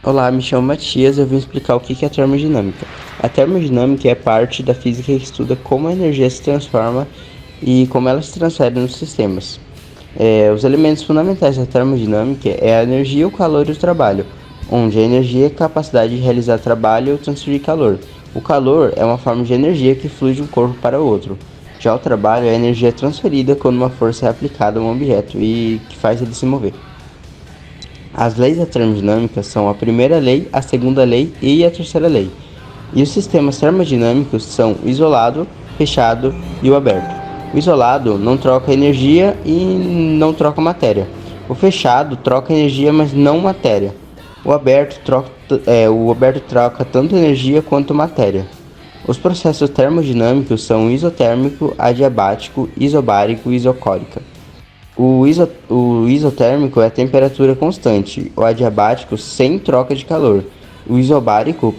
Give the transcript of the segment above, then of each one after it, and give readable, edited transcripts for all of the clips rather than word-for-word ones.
Olá, me chamo Matias e eu vim explicar o que é a termodinâmica. A termodinâmica é parte da física que estuda como a energia se transforma e como ela se transfere nos sistemas. Os elementos fundamentais da termodinâmica é a energia, o calor e o trabalho, onde a energia é a capacidade de realizar trabalho ou transferir calor. O calor é uma forma de energia que flui de um corpo para outro. Já o trabalho é a energia transferida quando uma força é aplicada a um objeto e que faz ele se mover. As leis da termodinâmica são a primeira lei, a segunda lei e a terceira lei. E os sistemas termodinâmicos são o isolado, fechado e o aberto. O isolado não troca energia e não troca matéria. O fechado troca energia, mas não matéria. O aberto troca tanto energia quanto matéria. Os processos termodinâmicos são o isotérmico, adiabático, isobárico e isocórica. O isotérmico é a temperatura constante, o adiabático sem troca de calor. O isobárico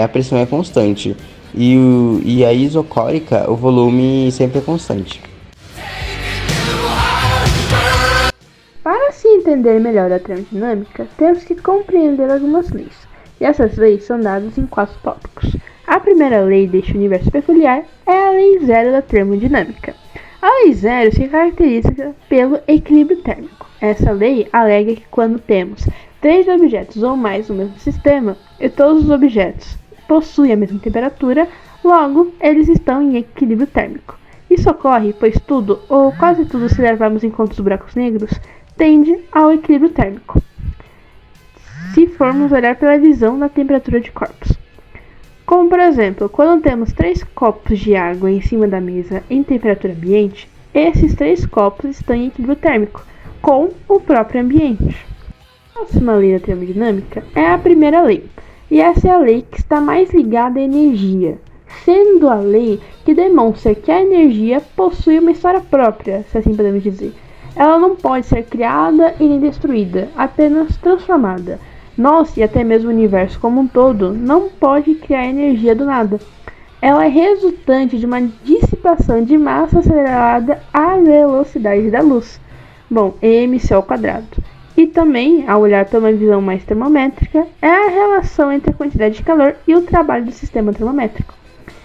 a pressão é constante e a isocórica o volume sempre é constante. Para se entender melhor a termodinâmica, temos que compreender algumas leis, e essas leis são dadas em 4 tópicos. A primeira lei deste universo peculiar é a lei zero da termodinâmica. A lei zero se caracteriza pelo equilíbrio térmico. Essa lei alega que quando temos 3 objetos ou mais no mesmo sistema, e todos os objetos possuem a mesma temperatura, logo eles estão em equilíbrio térmico. Isso ocorre pois tudo, ou quase tudo se levarmos em conta os buracos negros, tende ao equilíbrio térmico, se formos olhar pela visão da temperatura de corpos. Como por exemplo, quando temos 3 copos de água em cima da mesa em temperatura ambiente, esses 3 copos estão em equilíbrio térmico com o próprio ambiente. A próxima lei da termodinâmica é a primeira lei, e essa é a lei que está mais ligada à energia, sendo a lei que demonstra que a energia possui uma história própria, se assim podemos dizer. Ela não pode ser criada e nem destruída, apenas transformada. Nós, e até mesmo o universo como um todo, não pode criar energia do nada. Ela é resultante de uma dissipação de massa acelerada à velocidade da luz. mc ao quadrado. E também, ao olhar para uma visão mais termométrica, é a relação entre a quantidade de calor e o trabalho do sistema termométrico.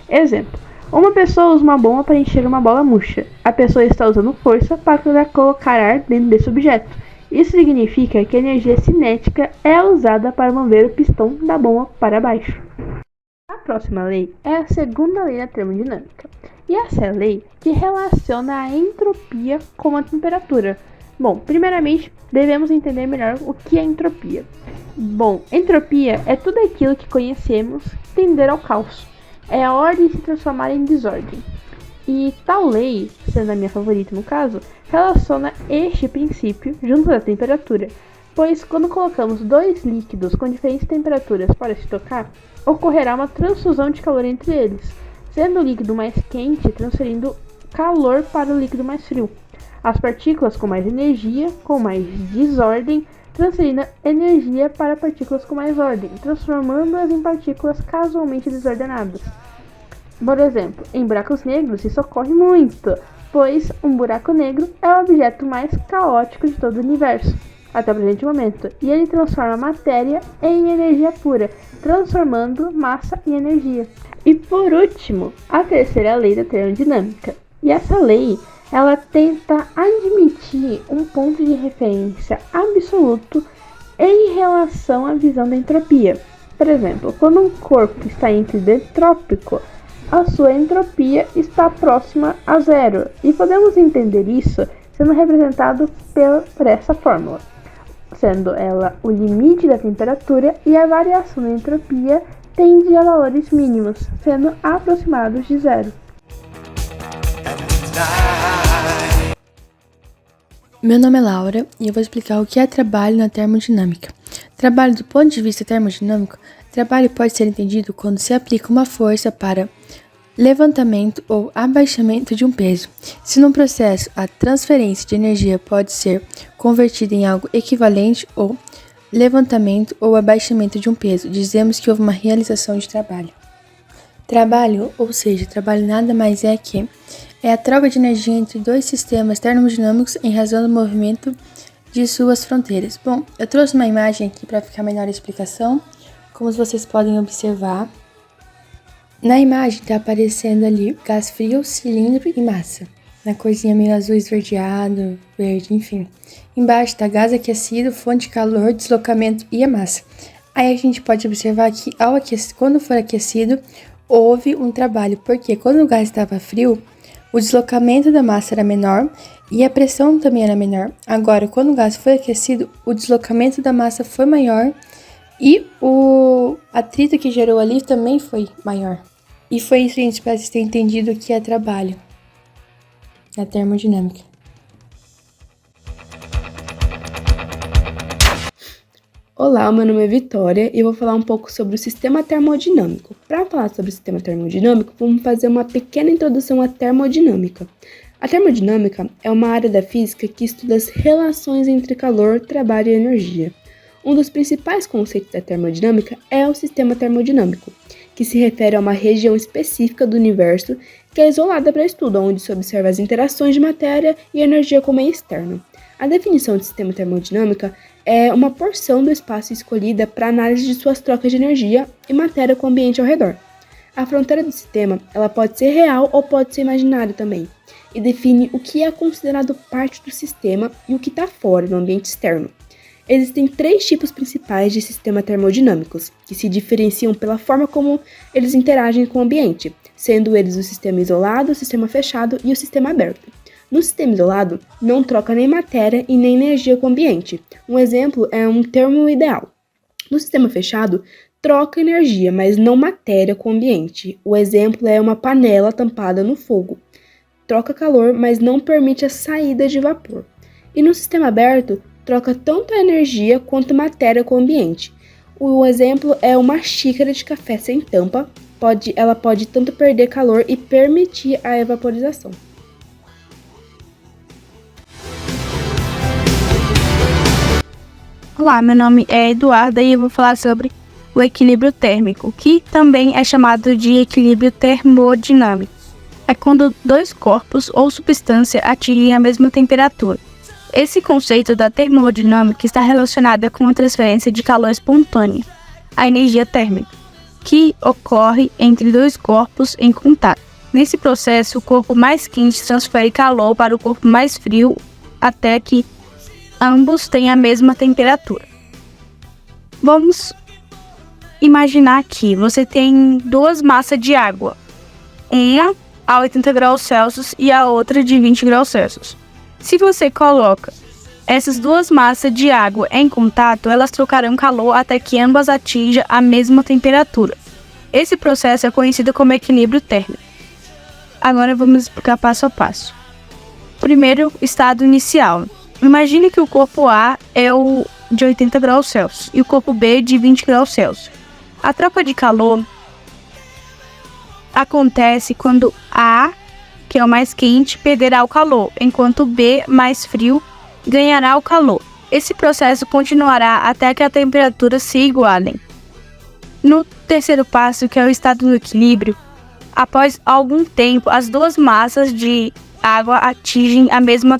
Exemplo: uma pessoa usa uma bomba para encher uma bola murcha. A pessoa está usando força para colocar ar dentro desse objeto. Isso significa que a energia cinética é usada para mover o pistão da bomba para baixo. A próxima lei é a segunda lei da termodinâmica. E essa é a lei que relaciona a entropia com a temperatura. Primeiramente, devemos entender melhor o que é entropia. Entropia é tudo aquilo que conhecemos tender ao caos. É a ordem se transformar em desordem. E tal lei, sendo a minha favorita no caso, relaciona este princípio junto à temperatura, pois quando colocamos 2 líquidos com diferentes temperaturas para se tocar, ocorrerá uma transfusão de calor entre eles, sendo o líquido mais quente transferindo calor para o líquido mais frio. As partículas com mais energia, com mais desordem, transferindo energia para partículas com mais ordem, transformando-as em partículas casualmente desordenadas. Por exemplo, em buracos negros isso ocorre muito, pois um buraco negro é o objeto mais caótico de todo o universo, até o presente momento, e ele transforma matéria em energia pura, transformando massa em energia. E por último, a terceira lei da termodinâmica. E essa lei, ela tenta admitir um ponto de referência absoluto em relação à visão da entropia. Por exemplo, quando um corpo está em equilíbrio entrópico, a sua entropia está próxima a zero, e podemos entender isso sendo representado por essa fórmula, sendo ela o limite da temperatura e a variação da entropia tende a valores mínimos, sendo aproximados de zero. Meu nome é Laura e eu vou explicar o que é trabalho na termodinâmica. Trabalho do ponto de vista termodinâmico, trabalho pode ser entendido quando se aplica uma força para levantamento ou abaixamento de um peso. Se num processo a transferência de energia pode ser convertida em algo equivalente ou levantamento ou abaixamento de um peso, dizemos que houve uma realização de trabalho. Trabalho, ou seja, trabalho nada mais é que a troca de energia entre 2 sistemas termodinâmicos em razão do movimento de suas fronteiras. Bom, eu trouxe uma imagem aqui para ficar melhor a explicação. Como vocês podem observar, na imagem está aparecendo ali gás frio, cilindro e massa. Na corzinha meio azul esverdeado, verde, enfim. Embaixo está gás aquecido, fonte de calor, deslocamento e a massa. Aí a gente pode observar que quando for aquecido, houve um trabalho, porque quando o gás estava frio, o deslocamento da massa era menor e a pressão também era menor. Agora, quando o gás foi aquecido, o deslocamento da massa foi maior e o atrito que gerou ali também foi maior. E foi isso que a gente parece ter entendido que é trabalho na termodinâmica. Olá, meu nome é Vitória e eu vou falar um pouco sobre o sistema termodinâmico. Para falar sobre o sistema termodinâmico, vamos fazer uma pequena introdução à termodinâmica. A termodinâmica é uma área da física que estuda as relações entre calor, trabalho e energia. Um dos principais conceitos da termodinâmica é o sistema termodinâmico, que se refere a uma região específica do universo que é isolada para estudo, onde se observa as interações de matéria e energia com o meio externo. A definição de sistema termodinâmica é uma porção do espaço escolhida para análise de suas trocas de energia e matéria com o ambiente ao redor. A fronteira do sistema ela pode ser real ou pode ser imaginária também, e define o que é considerado parte do sistema e o que está fora, no ambiente externo. Existem 3 tipos principais de sistemas termodinâmicos, que se diferenciam pela forma como eles interagem com o ambiente, sendo eles o sistema isolado, o sistema fechado e o sistema aberto. No sistema isolado, não troca nem matéria e nem energia com o ambiente. Um exemplo é um termo ideal. No sistema fechado, troca energia, mas não matéria com o ambiente. O exemplo é uma panela tampada no fogo. Troca calor, mas não permite a saída de vapor. E no sistema aberto, troca tanto a energia quanto a matéria com o ambiente. O exemplo é uma xícara de café sem tampa. Ela pode tanto perder calor e permitir a evaporização. Olá, meu nome é Eduarda e eu vou falar sobre o equilíbrio térmico, que também é chamado de equilíbrio termodinâmico. É quando 2 corpos ou substância atingem a mesma temperatura. Esse conceito da termodinâmica está relacionado com a transferência de calor espontânea, a energia térmica, que ocorre entre 2 corpos em contato. Nesse processo, o corpo mais quente transfere calor para o corpo mais frio até que ambos têm a mesma temperatura. Vamos imaginar que você tem 2 massas de água, uma a 80 graus Celsius e a outra de 20 graus Celsius. Se você coloca essas 2 massas de água em contato, elas trocarão calor até que ambas atinjam a mesma temperatura. Esse processo é conhecido como equilíbrio térmico. Agora vamos explicar passo a passo. Primeiro, estado inicial. Imagine que o corpo A é o de 80 graus Celsius e o corpo B de 20 graus Celsius. A troca de calor acontece quando A, que é o mais quente, perderá o calor, enquanto B, mais frio, ganhará o calor. Esse processo continuará até que a temperatura se igualem. No terceiro passo, que é o estado do equilíbrio, após algum tempo, as 2 massas de água atingem a mesma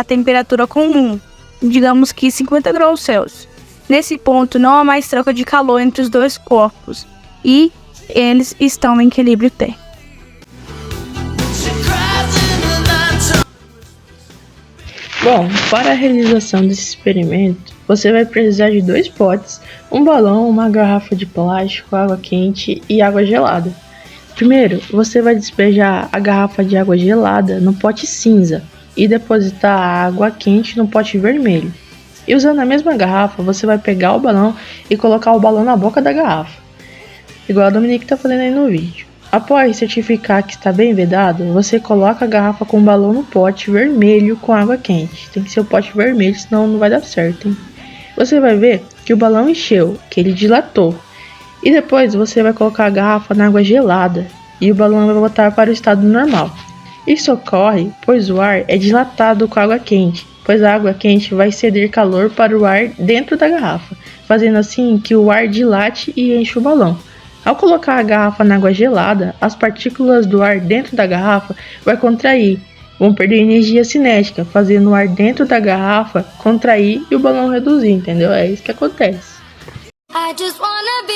temperatura comum, digamos que 50 graus Celsius. Nesse ponto, não há mais troca de calor entre os 2 corpos e eles estão em equilíbrio térmico. Bom, para a realização desse experimento, você vai precisar de 2 potes, um balão, uma garrafa de plástico, água quente e água gelada. Primeiro, você vai despejar a garrafa de água gelada no pote cinza e depositar a água quente no pote vermelho. E usando a mesma garrafa, você vai pegar o balão e colocar o balão na boca da garrafa, igual a Dominique está fazendo aí no vídeo. Após certificar que está bem vedado, você coloca a garrafa com o balão no pote vermelho com água quente. Tem que ser o pote vermelho, senão não vai dar certo, hein? Você vai ver que o balão encheu, que ele dilatou. E depois você vai colocar a garrafa na água gelada e o balão vai voltar para o estado normal. Isso ocorre pois o ar é dilatado com água quente, pois a água quente vai ceder calor para o ar dentro da garrafa, fazendo assim que o ar dilate e enche o balão. Ao colocar a garrafa na água gelada, as partículas do ar dentro da garrafa vai contrair, vão perder energia cinética, fazendo o ar dentro da garrafa contrair e o balão reduzir, entendeu? É isso que acontece. I just wanna be